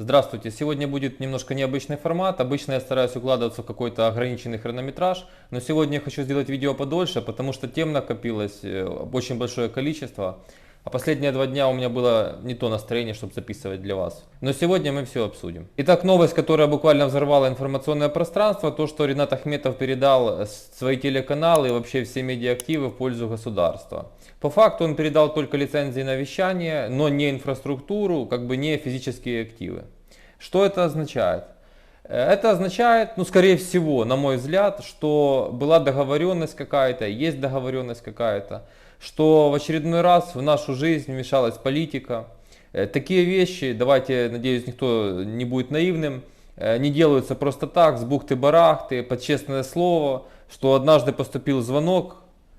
Здравствуйте! Сегодня будет немножко необычный формат. Обычно я стараюсь укладываться в какой-то ограниченный хронометраж, но сегодня я хочу сделать видео подольше, потому что тем накопилось очень большое количество. А последние 2 дня у меня было не то настроение, чтобы записывать для вас. Но сегодня мы все обсудим. Итак, новость, которая буквально взорвала информационное пространство, то, что Ринат Ахметов передал свои телеканалы и вообще все медиаактивы в пользу государства. По факту он передал только лицензии на вещание, но не инфраструктуру, как бы не физические активы. Что это означает? Это означает, скорее всего, на мой взгляд, что была договоренность какая-то, есть договоренность какая-то, что в очередной раз в нашу жизнь вмешалась политика. Такие вещи, давайте, надеюсь, никто не будет наивным, не делаются просто так, с бухты-барахты, под честное слово, что однажды поступил звонок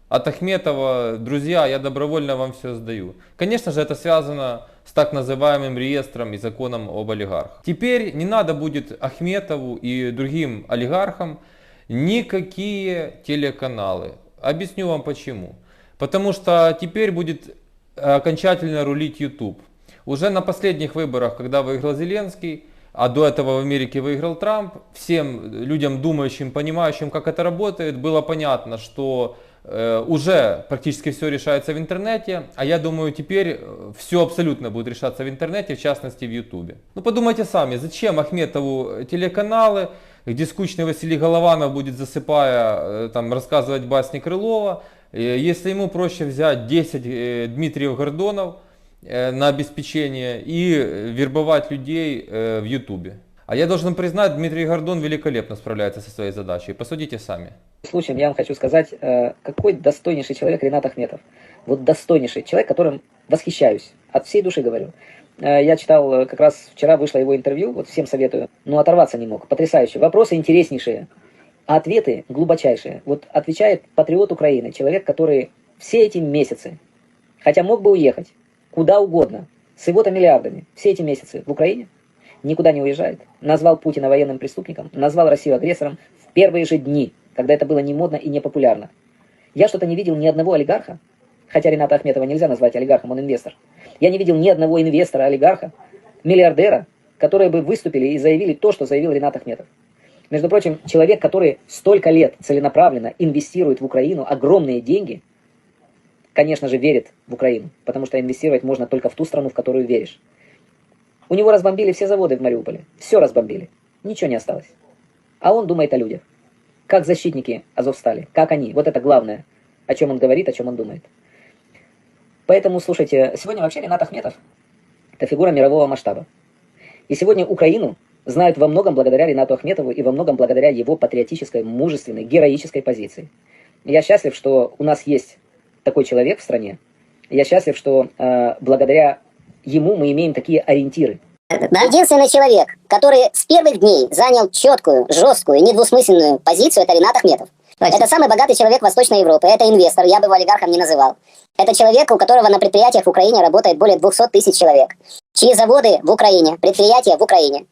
от Ахметова: друзья, я добровольно вам все сдаю. Конечно же, это связано с так называемым реестром и законом об олигархах. Теперь не надо будет Ахметову и другим олигархам никакие телеканалы. Объясню вам почему. Потому что теперь будет окончательно рулить YouTube. Уже на последних выборах, когда выиграл Зеленский, а до этого в Америке выиграл Трамп, всем людям, думающим, понимающим, как это работает, было понятно, что уже практически все решается в интернете, а я думаю, теперь все абсолютно будет решаться в интернете, в частности в Ютубе. Подумайте сами, зачем Ахметову телеканалы, где скучный Василий Голованов будет, засыпая, рассказывать басни Крылова, если ему проще взять 10 Дмитриев Гордонов на обеспечение и вербовать людей в Ютубе. А я должен признать, Дмитрий Гордон великолепно справляется со своей задачей. Посудите сами. Случаем я вам хочу сказать, какой достойнейший человек Ринат Ахметов. Вот достойнейший человек, которым восхищаюсь. От всей души говорю. Я читал, как раз вчера вышло его интервью, вот всем советую, но оторваться не мог. Потрясающе. Вопросы интереснейшие, а ответы глубочайшие. Вот отвечает патриот Украины, человек, который все эти месяцы, хотя мог бы уехать куда угодно, с его-то миллиардами, все эти месяцы в Украине, никуда не уезжает, назвал Путина военным преступником, назвал Россию агрессором в первые же дни, когда это было не модно и не популярно. Я что-то не видел ни одного олигарха, хотя Рината Ахметова нельзя назвать олигархом, он инвестор. Я не видел ни одного инвестора, олигарха, миллиардера, которые бы выступили и заявили то, что заявил Ринат Ахметов. Между прочим, человек, который столько лет целенаправленно инвестирует в Украину огромные деньги, конечно же, верит в Украину, потому что инвестировать можно только в ту страну, в которую веришь. У него разбомбили все заводы в Мариуполе. Все разбомбили. Ничего не осталось. А он думает о людях. Как защитники Азовстали. Как они. Вот это главное. О чем он говорит, о чем он думает. Поэтому, слушайте, сегодня вообще Ринат Ахметов — это фигура мирового масштаба. И сегодня Украину знают во многом благодаря Ринату Ахметову и во многом благодаря его патриотической, мужественной, героической позиции. Я счастлив, что у нас есть такой человек в стране. Я счастлив, что благодаря ему мы имеем такие ориентиры. Да. Единственный человек, который с первых дней занял четкую, жесткую и недвусмысленную позицию, это Ринат Ахметов. Это самый богатый человек Восточной Европы, это инвестор, я бы его олигархом не называл. Это человек, у которого на предприятиях в Украине работает более 200 тысяч человек, чьи заводы в Украине, предприятия в Украине.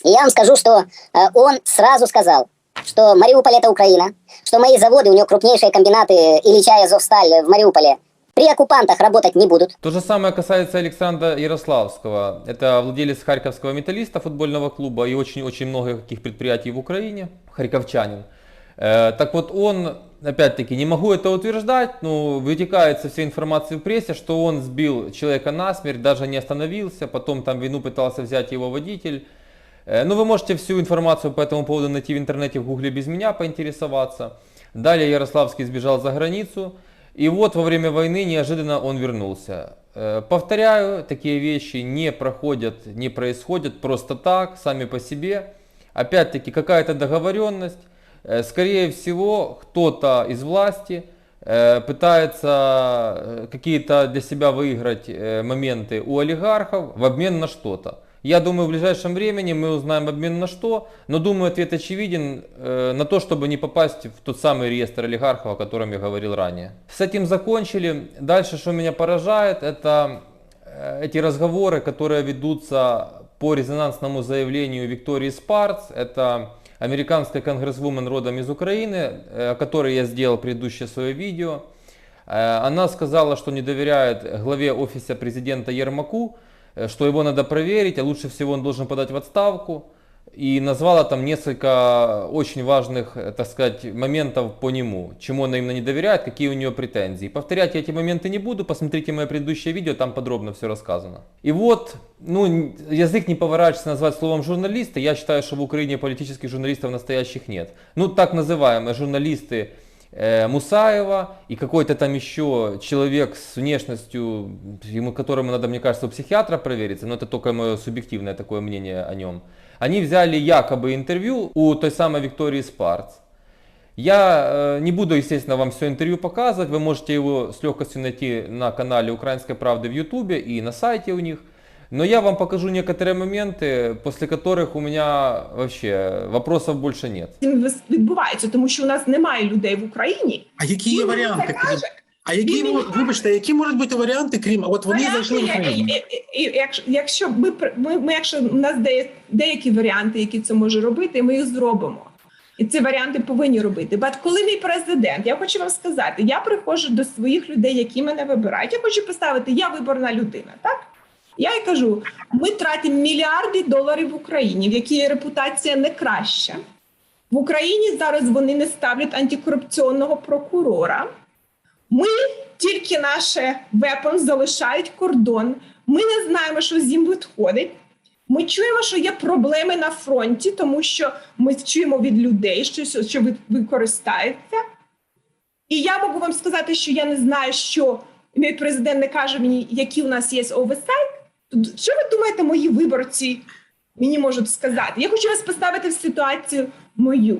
И я вам скажу, что он сразу сказал, что Мариуполь — это Украина, что мои заводы, у него крупнейшие комбинаты Ильича и Азовсталь в Мариуполе, при оккупантах работать не будут. То же самое касается Александра Ярославского. Это владелец Харьковского Металлиста, футбольного клуба, и очень-очень много каких предприятий в Украине, харьковчанин. Так вот, он, опять-таки, не могу это утверждать, но вытекает со всей информации в прессе, что он сбил человека насмерть, даже не остановился, потом там вину пытался взять его водитель. Вы можете всю информацию по этому поводу найти в интернете, в гугле без меня, поинтересоваться. Далее Ярославский сбежал за границу. И вот во время войны неожиданно он вернулся. Повторяю, такие вещи не проходят, не происходят просто так, сами по себе. Опять-таки, какая-то договоренность. Скорее всего, кто-то из власти пытается какие-то для себя выиграть моменты у олигархов в обмен на что-то. Я думаю, в ближайшем времени мы узнаем обмен на что, но думаю, ответ очевиден, на то, чтобы не попасть в тот самый реестр олигархов, о котором я говорил ранее. С этим закончили. Дальше, что меня поражает, это эти разговоры, которые ведутся по резонансному заявлению Виктории Спарц. Это американская конгрессвумен родом из Украины, о которой я сделал предыдущее свое видео. Она сказала, что не доверяет главе офиса президента Ермаку. что его надо проверить, а лучше всего он должен подать в отставку. И назвала там несколько очень важных, так сказать, моментов по нему, чему она именно не доверяет, какие у нее претензии. Повторять я эти моменты не буду, посмотрите мое предыдущее видео, там подробно все рассказано. И вот, ну, язык не поворачивается назвать словом журналисты, я считаю, что в Украине политических журналистов настоящих нет. Ну, так называемые журналисты Мусаева и какой-то там еще человек с внешностью, которому надо, мне кажется, у психиатра провериться, но это только мое субъективное такое мнение о нем. Они взяли якобы интервью у той самой Виктории Спарц. Я не буду, естественно, вам все интервью показывать, вы можете его с легкостью найти на канале Украинской правды в Ютубе и на сайте у них. Но я вам покажу некоторые моменты, после которых у меня вообще вопросов больше нет. Відбувається, тому що у нас немає людей в Україні. А які є варіанти? А які, вибачте, які можуть бути варіанти, крім, от вони зайшли в Україну? Якщо у нас деякі варіанти, які це може робити, ми їх зробимо. І ці варіанти повинні робити. Бо коли мій президент, я хочу вам сказати, я приходжу до своїх людей, які мене вибирають. Я хочу поставити, я виборна людина, так? Я й кажу, ми тратимо мільярди доларів в Україні, в якій репутація не краща. В Україні зараз вони не ставлять антикорупційного прокурора. Ми тільки наше вепон залишають кордон. Ми не знаємо, що з ним відходить. Ми чуємо, що є проблеми на фронті, тому що ми чуємо від людей, що використається. І я можу вам сказати, що я не знаю, що мій президент не каже мені, які у нас є оверсайт. Що ви думаєте, мої виборці мені можуть сказати? Я хочу вас поставити в ситуацію мою.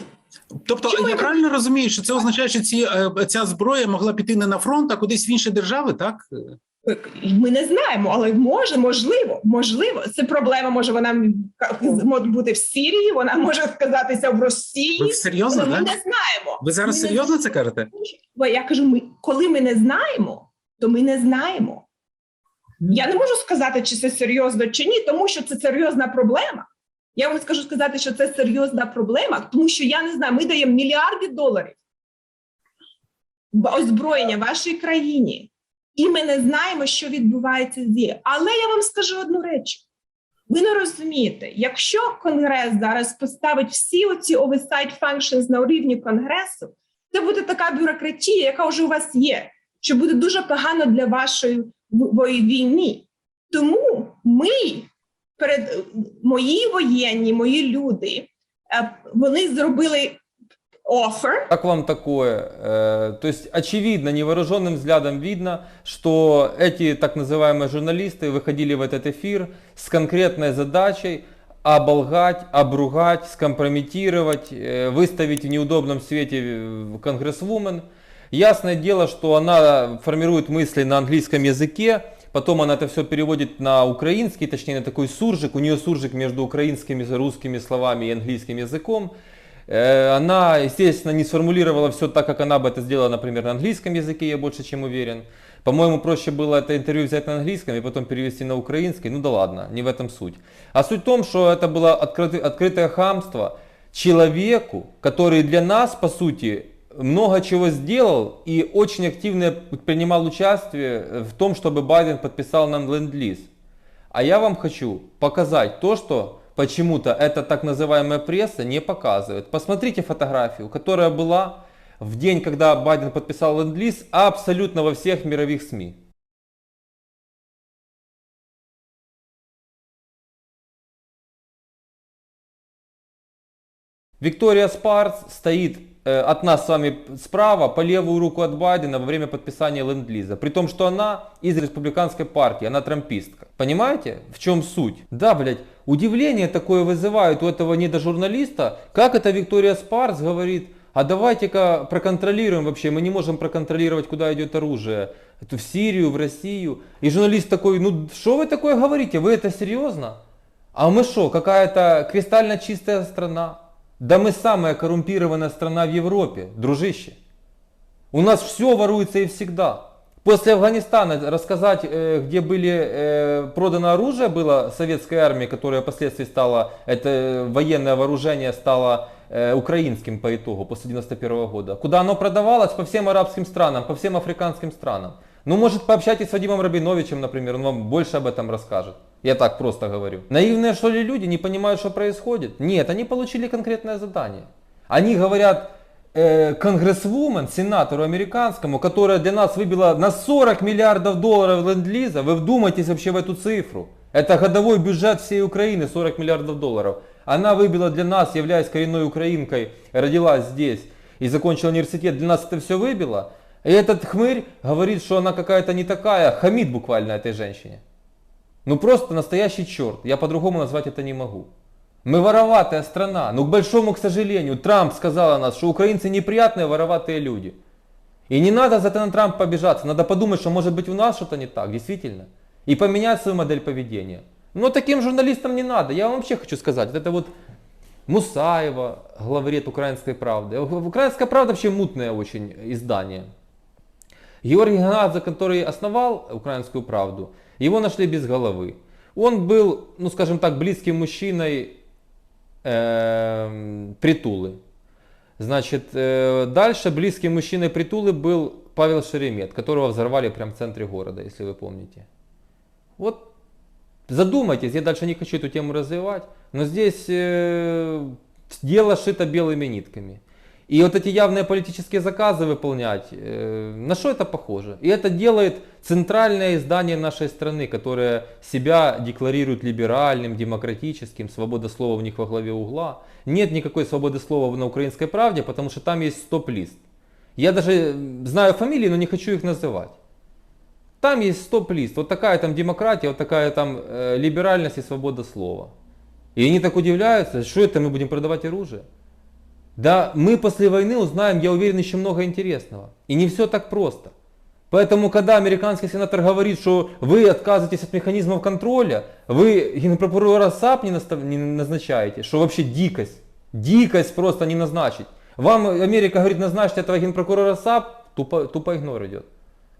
Тобто, я правильно розумію, що це означає, що ця зброя могла піти не на фронт, а кудись в інші держави, так? Ми не знаємо, але можливо. Це проблема, може вона може бути в Сирії, вона може сказатися в Росії. Ви серйозно, але так? ми не знаємо. Ви зараз серйозно це кажете? Бо я кажу, коли ми не знаємо, то ми не знаємо. Я не можу сказати, чи це серйозно, чи ні, тому що це серйозна проблема. Я вам скажу сказати, що це серйозна проблема, тому що я не знаю, ми даємо мільярди доларів озброєння вашій країні, і ми не знаємо, що відбувається з нею. Але я вам скажу одну річ. Ви не розумієте, якщо Конгрес зараз поставить всі оці oversight functions на рівні Конгресу, це буде така бюрократія, яка вже у вас є, що буде дуже погано для вашої війни. Тому мої воєнні, мої люди, вони зробили offer. Как вам такое? То есть очевидно, невооруженным взглядом видно, что эти так называемые журналисты выходили в этот эфир с конкретной задачей оболгать, обругать, скомпрометировать, выставить в неудобном свете конгрессвумен. Ясное дело, что она формирует мысли на английском языке, потом она это все переводит на украинский, точнее на такой суржик, у нее суржик между украинскими, русскими словами и английским языком. Она, естественно, не сформулировала все так, как она бы это сделала, например, на английском языке, я больше чем уверен. По-моему, проще было это интервью взять на английском и потом перевести на украинский. Ну да ладно, не в этом суть. А суть в том, что это было открытое хамство человеку, который для нас, по сути, много чего сделал и очень активно принимал участие в том, чтобы Байден подписал нам ленд-лиз. А я вам хочу показать то, что почему-то эта так называемая пресса не показывает. Посмотрите фотографию, которая была в день, когда Байден подписал ленд-лиз, абсолютно во всех мировых СМИ. Виктория Спарц стоит от нас с вами справа по левую руку от Байдена во время подписания ленд-лиза. При том, что она из республиканской партии, она трампистка. Понимаете, в чем суть? Да, блядь, удивление такое вызывает у этого недожурналиста, как это Виктория Спарц говорит, а давайте-ка проконтролируем вообще, мы не можем проконтролировать, куда идет оружие. Это в Сирию, в Россию. И журналист такой, ну что вы такое говорите, вы это серьезно? А мы что, какая-то кристально чистая страна? Да мы самая коррумпированная страна в Европе, дружище. У нас все воруется и всегда. После Афганистана рассказать, где были продано оружие, было советской армии, которое впоследствии стало, это военное вооружение стало украинским по итогу, после 91 года. Куда оно продавалось? По всем арабским странам, по всем африканским странам. Ну, может, пообщайтесь с Вадимом Рабиновичем, например, он вам больше об этом расскажет. Я так просто говорю. Наивные, что ли, люди не понимают, что происходит? Нет, они получили конкретное задание. Они говорят конгрессвумен, сенатору американскому, которая для нас выбила на 40 миллиардов долларов ленд-лиза. Вы вдумайтесь вообще в эту цифру. Это годовой бюджет всей Украины, 40 миллиардов долларов. Она выбила для нас, являясь коренной украинкой, родилась здесь и закончила университет, для нас это все выбило. И этот хмырь говорит, что она какая-то не такая, хамит буквально этой женщине. Ну просто настоящий черт, я по-другому назвать это не могу. Мы вороватая страна, но к большому, к сожалению, Трамп сказал о нас, что украинцы неприятные, вороватые люди. И не надо за это на Трампа побежаться, надо подумать, что может быть у нас что-то не так, действительно. И поменять свою модель поведения. Но таким журналистам не надо, я вам вообще хочу сказать, это вот Мусаева, главред «Украинской правды». «Украинская правда» вообще мутное очень издание. Георгий Ганадзе, который основал «Украинскую правду», его нашли без головы. Он был, ну скажем так, близким мужчиной Притулы. Значит, дальше близким мужчиной Притулы был Павел Шеремет, которого взорвали прямо в центре города, если вы помните. Вот задумайтесь, я дальше не хочу эту тему развивать, но здесь дело шито белыми нитками. И вот эти явные политические заказы выполнять, на что это похоже? И это делает центральное издание нашей страны, которое себя декларирует либеральным, демократическим, свобода слова у них во главе угла. Нет никакой свободы слова на «Украинской правде», потому что там есть стоп-лист. Я даже знаю фамилии, но не хочу их называть. Там есть стоп-лист, вот такая там демократия, вот такая там либеральность и свобода слова. И они так удивляются, что это мы будем продавать оружие? Да, мы после войны узнаем, я уверен, еще много интересного. И не все так просто. Поэтому, когда американский сенатор говорит, что вы отказываетесь от механизмов контроля, вы генпрокурора САП не назначаете, что вообще дикость. Дикость просто не назначить. Вам Америка говорит, назначьте этого генпрокурора САП, тупо игнор идет.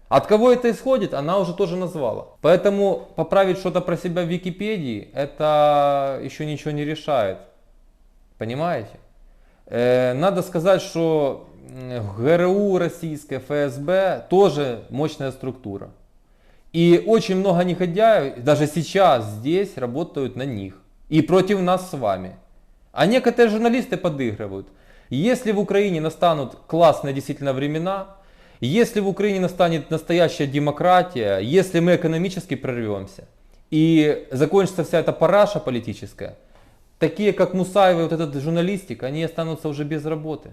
От кого это исходит, она уже тоже назвала. Поэтому поправить что-то про себя в Википедии, это еще ничего не решает. Понимаете? Надо сказать, что ГРУ российское, ФСБ тоже мощная структура. И очень много негодяев, даже сейчас здесь, работают на них. И против нас с вами. А некоторые журналисты подыгрывают. Если в Украине настанут классные действительно времена, если в Украине настанет настоящая демократия, если мы экономически прорвемся и закончится вся эта параша политическая, такие как Мусаева и вот этот журналистик, они останутся уже без работы.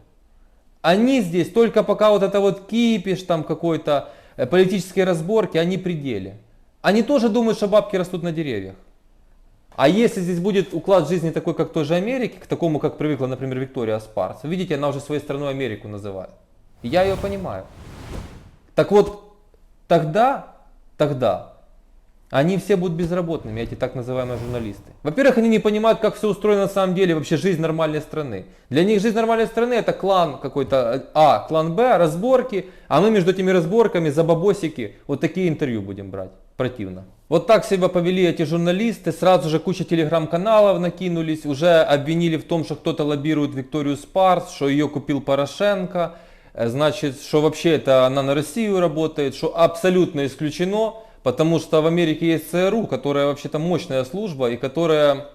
Они здесь только пока вот это вот кипиш, там какой-то политические разборки, они при деле. Они тоже думают, что бабки растут на деревьях. А если здесь будет уклад жизни такой, как в той же Америке, к такому, как привыкла, например, Виктория Спарц, видите, она уже своей страной Америку называет. И я ее понимаю. Так вот, тогда они все будут безработными, эти так называемые журналисты. Во-первых, они не понимают, как все устроено на самом деле, вообще жизнь нормальной страны. Для них жизнь нормальной страны это клан какой-то А, клан Б, разборки, а мы между этими разборками за бабосики вот такие интервью будем брать. Противно. Вот так себя повели эти журналисты, сразу же куча телеграм-каналов накинулись, уже обвинили в том, что кто-то лоббирует Викторию Спарц, что ее купил Порошенко, значит, что вообще это она на Россию работает, что абсолютно исключено. Потому что в Америке есть ЦРУ, которая вообще-то мощная служба и которая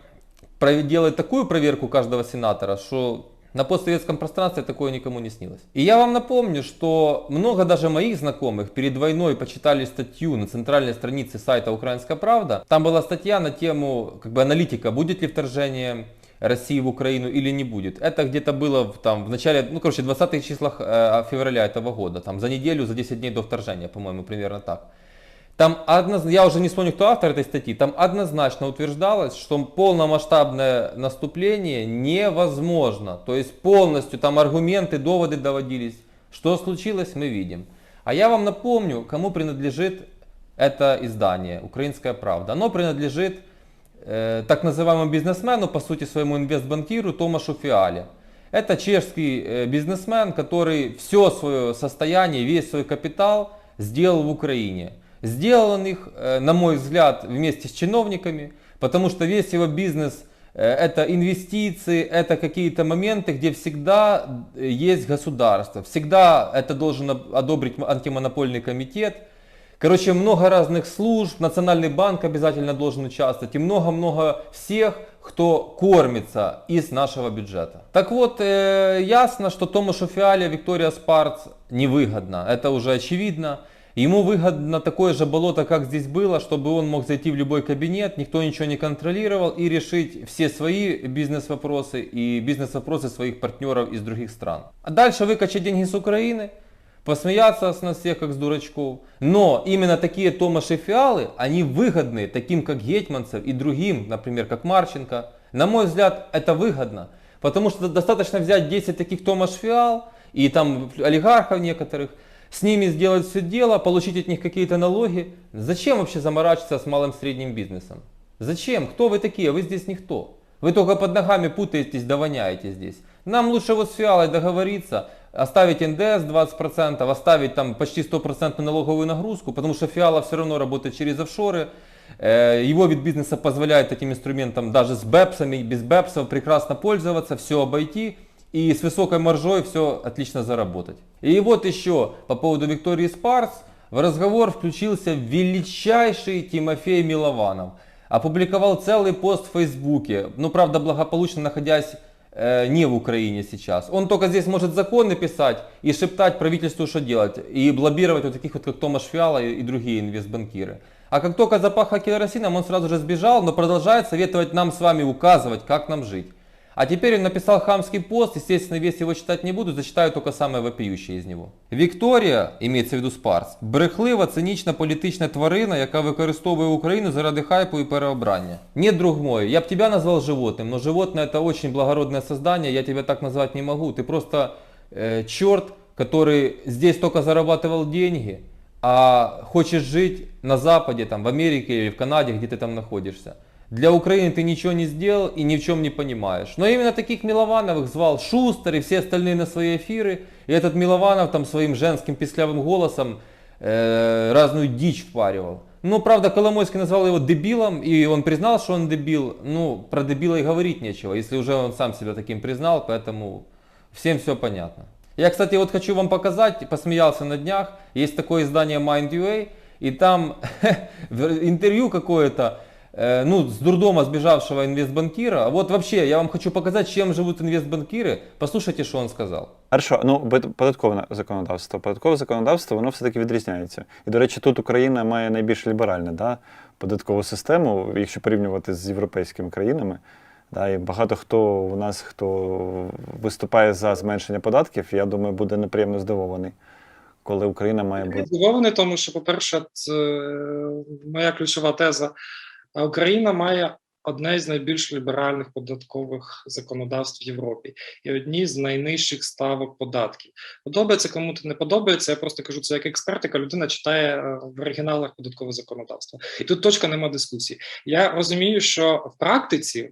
делает такую проверку каждого сенатора, что на постсоветском пространстве такое никому не снилось. И я вам напомню, что много даже моих знакомых перед войной почитали статью на центральной странице сайта «Украинская правда». Там была статья на тему аналитика, будет ли вторжение России в Украину или не будет. Это где-то было в начале, 20-х числах февраля этого года, там за неделю, за 10 дней до вторжения, по-моему, примерно так. Там я уже не вспомню, кто автор этой статьи, там однозначно утверждалось, что полномасштабное наступление невозможно. То есть полностью там аргументы, доводы доводились. Что случилось, мы видим. А я вам напомню, кому принадлежит это издание «Украинская правда». Оно принадлежит так называемому бизнесмену, по сути своему инвестбанкиру Томашу Фиале. Это чешский бизнесмен, который все свое состояние, весь свой капитал сделал в Украине. Сделал он их, на мой взгляд, вместе с чиновниками, потому что весь его бизнес это инвестиции, это какие-то моменты, где всегда есть государство, всегда это должен одобрить антимонопольный комитет. Короче, много разных служб, Национальный банк обязательно должен участвовать и много-много всех, кто кормится из нашего бюджета. Так вот, ясно, что Томашу Фиале Виктория Спарц невыгодно, это уже очевидно. Ему выгодно такое же болото, как здесь было, чтобы он мог зайти в любой кабинет, никто ничего не контролировал и решить все свои бизнес-вопросы и бизнес-вопросы своих партнеров из других стран. А дальше выкачать деньги с Украины, посмеяться с нас всех как с дурачков. Но именно такие Томаши Фиалы, они выгодны таким как Гетманцев и другим, например, как Марченко. На мой взгляд, это выгодно. Потому что достаточно взять 10 таких Томаш Фиал и там олигархов некоторых, с ними сделать все дело, получить от них какие-то налоги. Зачем вообще заморачиваться с малым средним бизнесом? Зачем? Кто вы такие? Вы здесь никто. Вы только под ногами путаетесь, да воняете здесь. Нам лучше вот с Фиалой договориться, оставить НДС 20%, оставить там почти 100% налоговую нагрузку, потому что Фиала все равно работает через офшоры. Его вид бизнеса позволяет этим инструментам даже с бэпсами, без бэпсов прекрасно пользоваться, все обойти. И с высокой маржой все отлично заработать. И вот еще по поводу Виктории Спарц. В разговор включился величайший Тимофей Милованов. Опубликовал целый пост в Фейсбуке. Ну, правда, благополучно находясь не в Украине сейчас. Он только здесь может законы писать и шептать правительству, что делать. И лоббировать вот таких вот, как Томаш Фиала и другие инвестбанкиры. А как только запахло керосином, он сразу же сбежал, но продолжает советовать нам с вами указывать, как нам жить. А теперь он написал хамский пост, естественно, весь его читать не буду, зачитаю только самое вопиющее из него. Вікторія, імеється в виду Спарц, брехлива, цинічна політична тварина, яка використовує Україну заради хайпу і переобрання. Нет, друг мой, я бы тебя назвал животным, но животное это очень благородное создание, я тебя так назвать не могу. Ты просто черт, который здесь только зарабатывал деньги, а хочешь жить на Западе, там, в Америке или в Канаде, где ты там находишься. Для Украины ты ничего не сделал и ни в чем не понимаешь. Но именно таких Миловановых звал Шустер и все остальные на свои эфиры. И этот Милованов там своим женским писклявым голосом разную дичь впаривал. Ну, правда, Коломойский назвал его дебилом, и он признал, что он дебил. Ну, про дебила и говорить нечего, если уже он сам себя таким признал, поэтому всем все понятно. Я, кстати, вот хочу вам показать, посмеялся на днях, есть такое издание Mind.ua, и там интервью какое-то, ну, с дурдома сбежавшего инвестбанкира. Вот вообще, я вам хочу показать, чем живут инвестбанкиры. Послушайте, що він сказав. Хорошо, ну, податкове законодавство, воно все-таки відрізняється. І, до речі, тут Україна має найбільш ліберальну, да, податкову систему, якщо порівнювати з європейськими країнами. Да, і багато хто у нас, хто виступає за зменшення податків, я думаю, буде неприємно здивований, коли Україна має бути. Здивований, тому що, по-перше, моя ключова теза, Україна має одне з найбільш ліберальних податкових законодавств в Європі і одні з найнижчих ставок податків. Подобається кому-то, не подобається, я просто кажу це як експерт, яка людина читає в оригіналах податкове законодавство. І тут точка нема дискусії. Я розумію, що в практиці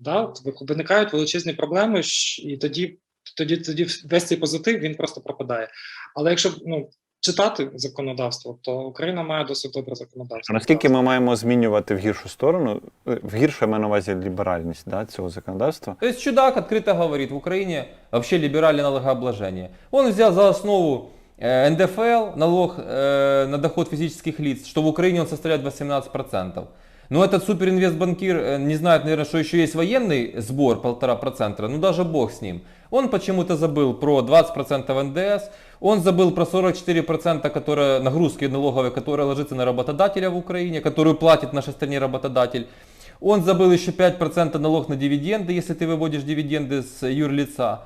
виникають величезні проблеми, і тоді весь цей позитив, він просто пропадає. Але якщо читати законодавство, то Україна має досить добре законодавство. А наскільки ми маємо змінювати в гіршу сторону, в гіршу, я маю на увазі ліберальність, да, цього законодавства? То есть чудак открыто говорит, в Украине вообще либеральное налогообложение. Он взял за основу НДФЛ, налог на доход физических лиц, что в Украине он составляет 18%. Но этот суперинвестбанкир не знает, наверное, что еще есть военный сбор 1,5%, ну даже бог с ним. Он почему-то забыл про 20% НДС, он забыл про 44% нагрузки налоговой, которая ложится на работодателя в Украине, которую платит в нашей стране работодатель. Он забыл еще 5% налог на дивиденды, если ты выводишь дивиденды с юрлица.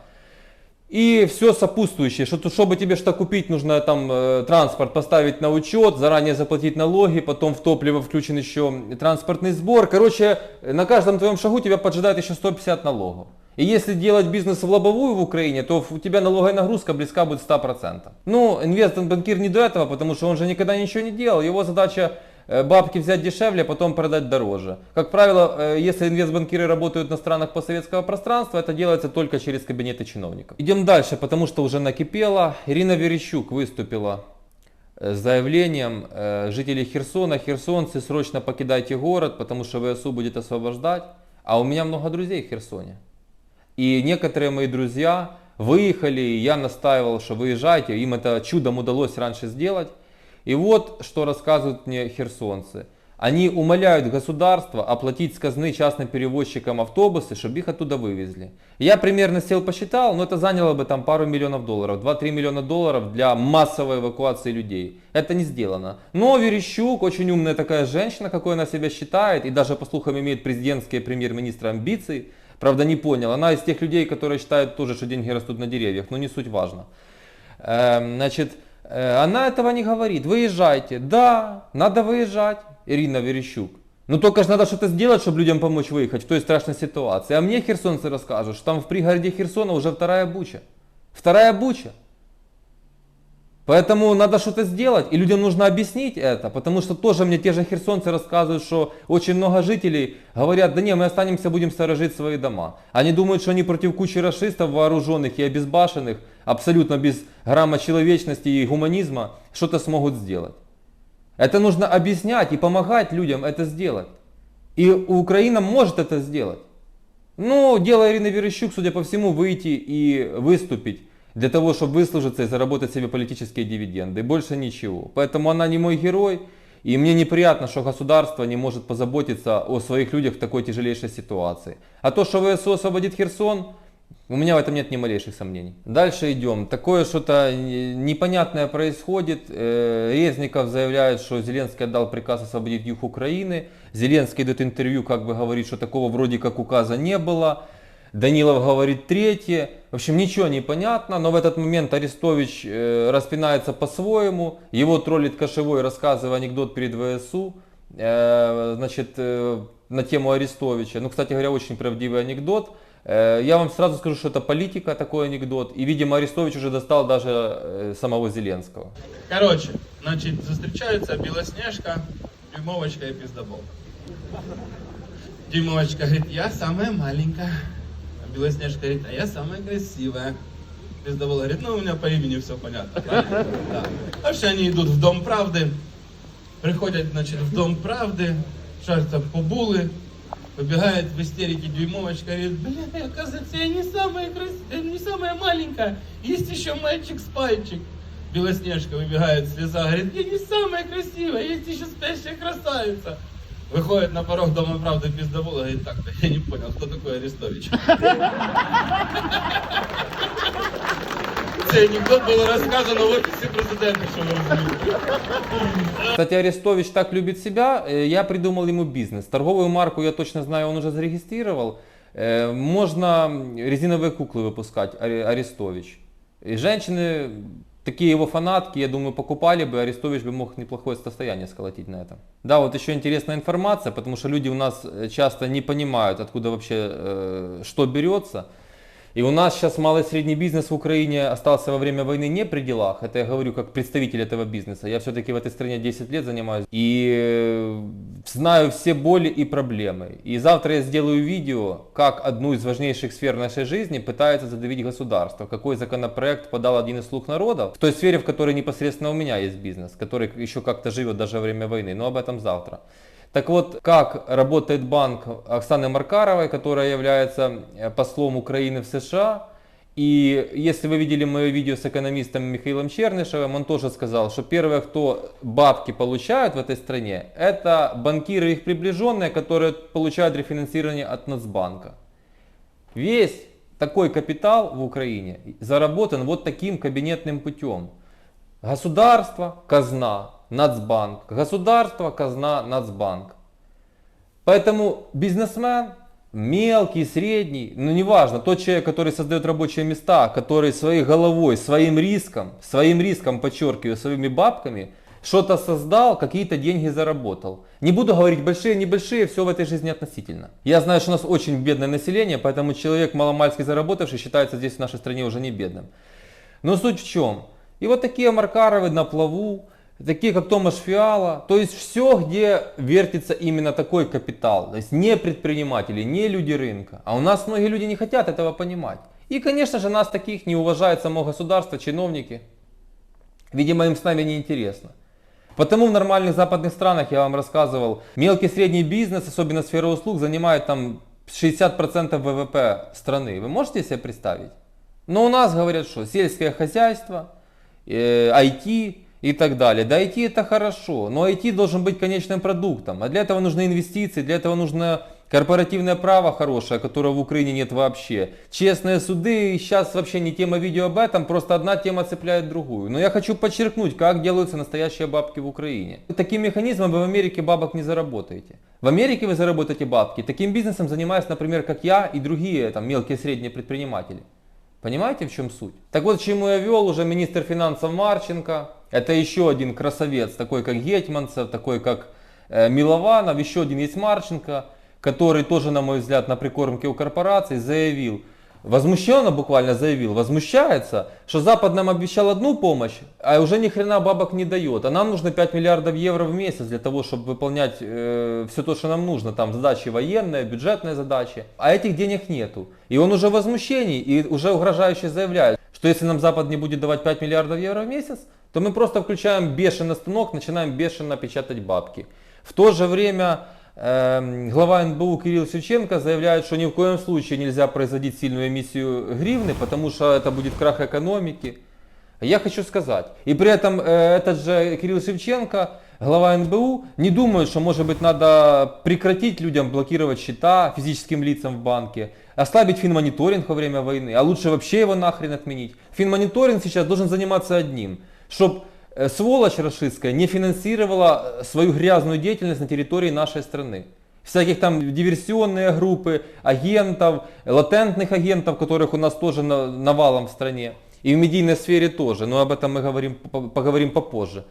И все сопутствующее, что чтобы тебе что купить, нужно там транспорт поставить на учет, заранее заплатить налоги, потом в топливо включен еще транспортный сбор. Короче, на каждом твоем шагу тебя поджидает еще 150 налогов. И если делать бизнес в лобовую в Украине, то у тебя налоговая нагрузка близка будет 100%. Ну, инвестбанкир не до этого, потому что он же никогда ничего не делал. Его задача бабки взять дешевле, а потом продать дороже. Как правило, если инвестбанкиры работают на странах постсоветского пространства, это делается только через кабинеты чиновников. Идем дальше, потому что уже накипело. Ирина Верещук выступила с заявлением жителей Херсона: херсонцы, срочно покидайте город, потому что ВСУ будет освобождать. А у меня много друзей в Херсоне. И некоторые мои друзья выехали, и я настаивал, что выезжайте, им это чудом удалось раньше сделать. И вот что рассказывают мне херсонцы. Они умоляют государство оплатить с казны частным перевозчикам автобусы, чтобы их оттуда вывезли. Я примерно сел посчитал, но это заняло бы там пару миллионов долларов, 2-3 миллиона долларов для массовой эвакуации людей. Это не сделано. Но Верещук, очень умная такая женщина, какой она себя считает, и даже по слухам имеет президентские премьер-министра амбиции. Правда, не понял, она из тех людей, которые считают тоже, что деньги растут на деревьях, но не суть важно. Значит, она этого не говорит. Выезжайте. Да, надо выезжать. Ирина Верещук. Но только же надо что-то сделать, чтобы людям помочь выехать в той страшной ситуации. А мне херсонцы расскажут, что там в пригороде Херсона уже вторая Буча. Вторая Буча. Поэтому надо что-то сделать, и людям нужно объяснить это, потому что тоже мне те же херсонцы рассказывают, что очень много жителей говорят, да не, мы останемся, будем сторожить свои дома. Они думают, что они против кучи расистов, вооруженных и обезбашенных, абсолютно без грамма человечности и гуманизма, что-то смогут сделать. Это нужно объяснять и помогать людям это сделать. И Украина может это сделать. Ну, дело Ирины Верещук, судя по всему, выйти и выступить для того, чтобы выслужиться и заработать себе политические дивиденды. Больше ничего. Поэтому она не мой герой. И мне неприятно, что государство не может позаботиться о своих людях в такой тяжелейшей ситуации. А то, что ВСУ освободит Херсон, у меня в этом нет ни малейших сомнений. Дальше идем. Такое что-то непонятное происходит. Резников заявляет, что Зеленский отдал приказ освободить юг Украины. Зеленский дает интервью, как бы говорит, что такого вроде как указа не было. Данилов говорит третье. В общем, ничего не понятно, но в этот момент Арестович распинается по-своему. Его троллит Кошевой, рассказывая анекдот перед ВСУ. Значит, на тему Арестовича. Ну, кстати говоря, очень правдивый анекдот. Я вам сразу скажу, что это политика, такой анекдот. И, видимо, Арестович уже достал даже самого Зеленского. Короче, значит, встречаются Белоснежка, Дюймовочка и Пиздобол. Дюймовочка говорит, я самая маленькая. А Белоснежка говорит, а я самая красивая. Пиздобол говорит, ну у меня по имени все понятно. Да. Вообще они идут в Дом правды, приходят, значит, в Дом правды, шарятся по булы. Выбегает в истерике Дюймовочка, говорит, блин, оказывается, я не самая красивая, не самая маленькая, есть еще мальчик-спальчик. Белоснежка выбегает, слеза, говорит, я не самая красивая, есть еще спящая красавица. Выходит на порог Дома правды Пиздобола, говорит, так-то, я не понял, кто такой Арестович. Цей анекдот был рассказан в офисе президента, что вы разумеете. Кстати, Арестович так любит себя, я придумал ему бизнес. Торговую марку, я точно знаю, он уже зарегистрировал. Можно резиновые куклы выпускать, Арестович. И женщины, такие его фанатки, я думаю, покупали бы, Арестович бы мог неплохое состояние сколотить на этом. Да, вот еще интересная информация, потому что люди у нас часто не понимают, откуда вообще что берется. И у нас сейчас малый и средний бизнес в Украине остался во время войны не при делах. Это я говорю как представитель этого бизнеса. Я все-таки в этой стране 10 лет занимаюсь. И знаю все боли и проблемы. И завтра я сделаю видео, как одну из важнейших сфер нашей жизни пытается задавить государство. Какой законопроект подал один из слуг народа. В той сфере, в которой непосредственно у меня есть бизнес. Который еще как-то живет даже во время войны. Но об этом завтра. Так вот, как работает банк Оксаны Маркаровой, которая является послом Украины в США. И если вы видели мое видео с экономистом Михаилом Чернышевым, он тоже сказал, что первые, кто бабки получают в этой стране, это банкиры и их приближенные, которые получают рефинансирование от Нацбанка. Весь такой капитал в Украине заработан вот таким кабинетным путем. Государство, казна. Нацбанк. Государство, казна, Нацбанк. Поэтому бизнесмен, мелкий, средний, ну неважно, тот человек, который создает рабочие места, который своей головой, своим риском, подчеркиваю, своими бабками, что-то создал, какие-то деньги заработал. Не буду говорить большие, небольшие, все в этой жизни относительно. Я знаю, что у нас очень бедное население, поэтому человек маломальски заработавший считается здесь в нашей стране уже не бедным. Но суть в чем? И вот такие Маркаровы на плаву, такие как Томаш Фиала, то есть все, где вертится именно такой капитал, то есть не предприниматели, не люди рынка. А у нас многие люди не хотят этого понимать. И, конечно же, нас таких не уважает само государство, чиновники. Видимо, им с нами не интересно. Потому в нормальных западных странах, я вам рассказывал, мелкий и средний бизнес, особенно сфера услуг, занимает там 60% ВВП страны. Вы можете себе представить? Но у нас говорят, что сельское хозяйство, IT, и так далее. Да, IT это хорошо, но IT должен быть конечным продуктом. А для этого нужны инвестиции, для этого нужно корпоративное право хорошее, которого в Украине нет вообще. Честные суды, сейчас вообще не тема видео об этом, просто одна тема цепляет другую. Но я хочу подчеркнуть, как делаются настоящие бабки в Украине. Таким механизмом вы в Америке бабок не заработаете. В Америке вы заработаете бабки таким бизнесом, занимаясь, например, как я и другие там, мелкие и средние предприниматели. Понимаете, в чем суть? Так вот, к чему я вел уже министр финансов Марченко. Это еще один красавец, такой как Гетманцев, такой как Милованов, еще один есть Марченко, который тоже, на мой взгляд, на прикормке у корпораций заявил, возмущенно буквально заявил, возмущается, что Запад нам обещал одну помощь, а уже ни хрена бабок не дает. А нам нужно 5 миллиардов евро в месяц для того, чтобы выполнять все то, что нам нужно. Там задачи военные, бюджетные задачи. А этих денег нету. И он уже в возмущении и уже угрожающе заявляет, что если нам Запад не будет давать 5 миллиардов евро в месяц, то мы просто включаем бешеный станок, начинаем бешено печатать бабки. В то же время глава НБУ Кирилл Шевченко заявляет, что ни в коем случае нельзя производить сильную эмиссию гривны, потому что это будет крах экономики. Я хочу сказать, и при этом этот же Кирилл Шевченко, глава НБУ, не думает, что может быть надо прекратить людям блокировать счета физическим лицам в банке, ослабить финмониторинг во время войны, а лучше вообще его нахрен отменить. Финмониторинг сейчас должен заниматься одним, чтобы сволочь рашистская не финансировала свою грязную деятельность на территории нашей страны. Всяких там диверсионные группы, агентов, латентных агентов, которых у нас тоже навалом в стране. И в медийной сфере тоже, но об этом мы поговорим попозже.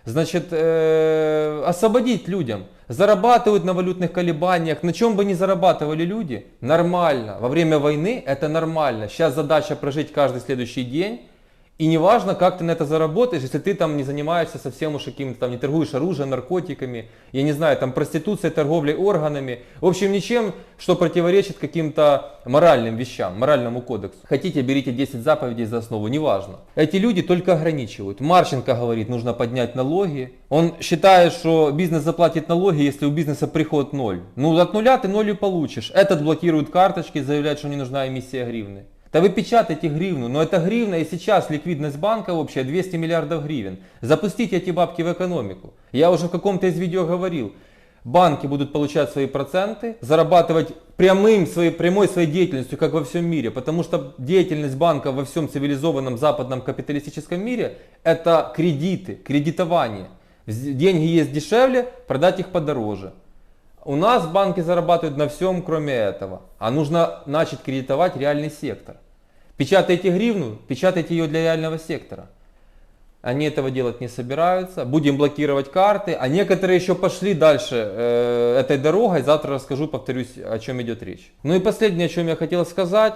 Значит, освободить людям. Зарабатывают на валютных колебаниях. На чем бы ни зарабатывали люди, нормально. Во время войны это нормально. Сейчас задача прожить каждый следующий день. И не важно, как ты на это заработаешь, если ты там не занимаешься совсем уж каким-то там, не торгуешь оружием, наркотиками, я не знаю, там проституцией, торговлей органами. В общем, ничем, что противоречит каким-то моральным вещам, моральному кодексу. Хотите, берите 10 заповедей за основу, неважно. Эти люди только ограничивают. Марченко говорит, нужно поднять налоги. Он считает, что бизнес заплатит налоги, если у бизнеса приход 0. Ну, от нуля ты 0 получишь. Этот блокирует карточки, заявляет, что не нужна эмиссия гривны. Да вы печатаете гривну, но эта гривна и сейчас ликвидность банка общая 200 миллиардов гривен. Запустите эти бабки в экономику. Я уже в каком-то из видео говорил, банки будут получать свои проценты, зарабатывать прямой своей деятельностью, как во всем мире. Потому что деятельность банка во всем цивилизованном западном капиталистическом мире это кредиты, кредитование. Деньги есть дешевле, продать их подороже. У нас банки зарабатывают на всем, кроме этого. А нужно начать кредитовать реальный сектор. Печатайте гривну, печатайте ее для реального сектора. Они этого делать не собираются. Будем блокировать карты. А некоторые еще пошли дальше этой дорогой. Завтра расскажу, повторюсь, о чем идет речь. Ну и последнее, о чем я хотел сказать.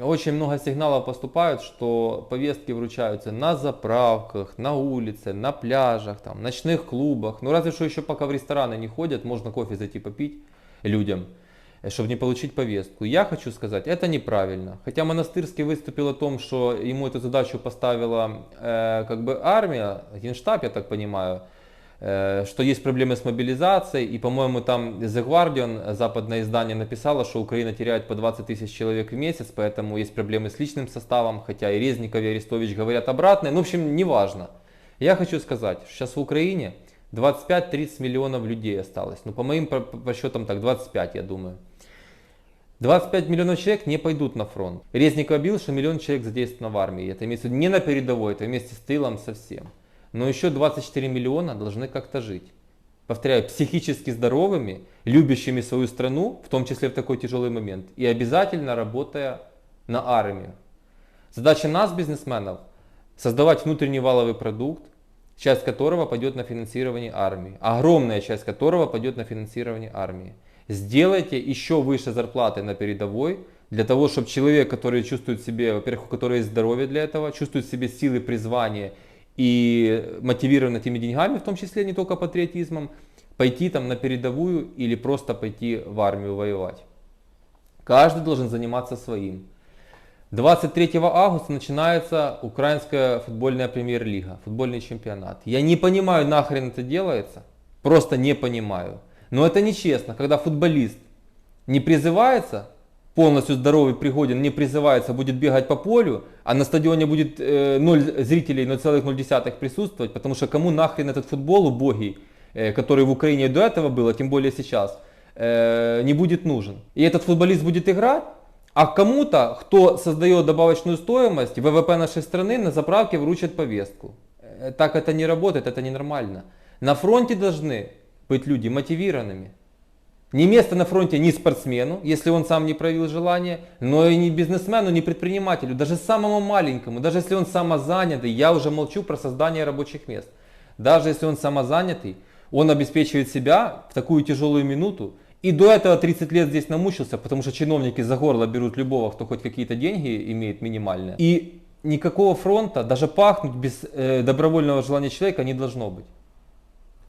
Очень много сигналов поступают, что повестки вручаются на заправках, на улице, на пляжах, там, в ночных клубах. Ну разве что еще пока в рестораны не ходят, можно кофе зайти попить людям, чтобы не получить повестку. Я хочу сказать, это неправильно. Хотя Монастырский выступил о том, что ему эту задачу поставила армия, Генштаб, я так понимаю, что есть проблемы с мобилизацией, и, по-моему, там The Guardian, западное издание, написало, что Украина теряет по 20 тысяч человек в месяц, поэтому есть проблемы с личным составом, хотя и Резников, и Арестович говорят обратное. Ну, в общем, неважно. Я хочу сказать, что сейчас в Украине 25-30 миллионов людей осталось. Ну, по моим подсчетам, так, 25, я думаю. 25 миллионов человек не пойдут на фронт. Резников объявил, что 1 миллион человек задействовано в армии. Это имеется в виду не на передовой, это вместе с тылом совсем. Но еще 24 миллиона должны как-то жить. Повторяю, психически здоровыми, любящими свою страну, в том числе в такой тяжелый момент, и обязательно работая на армию. Задача нас, бизнесменов, создавать внутренний валовый продукт, часть которого пойдет на финансирование армии. Огромная часть которого пойдет на финансирование армии. Сделайте еще выше зарплаты на передовой, для того, чтобы человек, который чувствует в себе, во-первых, у которого есть здоровье для этого, чувствует в себе силы, призвания, и мотивирован этими деньгами, в том числе не только патриотизмом, пойти там на передовую или просто пойти в армию воевать. Каждый должен заниматься своим. 23 августа начинается украинская футбольная премьер-лига, футбольный чемпионат. Я не понимаю, нахрен это делается, просто не понимаю. Но это нечестно, когда футболист не призывается полностью здоровый, пригоден, не призывается, будет бегать по полю, а на стадионе будет 0 зрителей, 0,0 присутствовать, потому что кому нахрен этот футбол убогий, который в Украине до этого был, а тем более сейчас, не будет нужен. И этот футболист будет играть, а кому-то, кто создает добавочную стоимость, ВВП нашей страны на заправке вручат повестку. Так это не работает, это ненормально. На фронте должны быть люди мотивированными. Не место на фронте ни спортсмену, если он сам не проявил желание, но и не бизнесмену, не предпринимателю, даже самому маленькому, даже если он самозанятый, я уже молчу про создание рабочих мест. Даже если он самозанятый, он обеспечивает себя в такую тяжелую минуту, и до этого 30 лет здесь намучился, потому что чиновники за горло берут любого, кто хоть какие-то деньги имеет минимальные. И никакого фронта, даже пахнуть без добровольного желания человека не должно быть.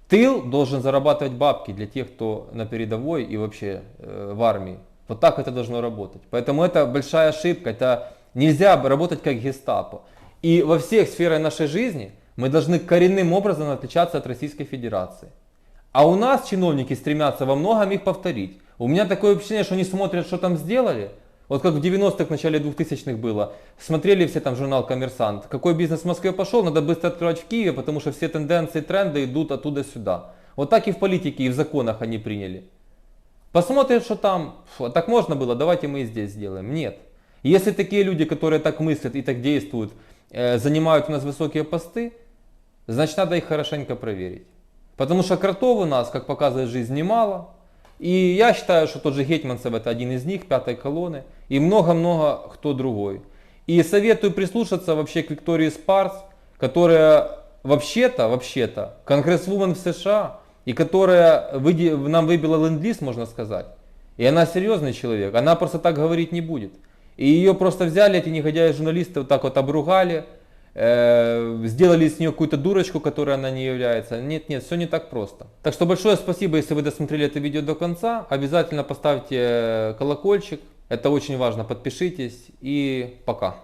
Тыл должен зарабатывать бабки для тех, кто на передовой и вообще в армии. Вот так это должно работать. Поэтому это большая ошибка. Это нельзя работать как гестапо. И во всех сферах нашей жизни мы должны коренным образом отличаться от Российской Федерации. А у нас чиновники стремятся во многом их повторить. У меня такое впечатление, что они смотрят, что там сделали. Вот как в 90-х, в начале 2000-х было. Смотрели все там журнал «Коммерсант». Какой бизнес в Москве пошел, надо быстро открывать в Киеве, потому что все тенденции, тренды идут оттуда сюда. Вот так и в политике, и в законах они приняли. Посмотрят, что там, так можно было, давайте мы и здесь сделаем. Нет. Если такие люди, которые так мыслят и так действуют, занимают у нас высокие посты, значит надо их хорошенько проверить. Потому что кротов у нас, как показывает жизнь, немало. И я считаю, что тот же Гетманцев это один из них, 5-й колонны. И много-много кто другой. И советую прислушаться вообще к Виктории Спарц, которая вообще-то конгрессвумен в США. И которая нам выбила ленд-лиз, можно сказать. И она серьезный человек, она просто так говорить не будет. И ее просто взяли, эти негодяи-журналисты, вот так вот обругали. Сделали с нее какую-то дурочку, которой она не является. Нет, все не так просто. Так что большое спасибо, если вы досмотрели это видео до конца. Обязательно поставьте колокольчик. Это очень важно. Подпишитесь и пока.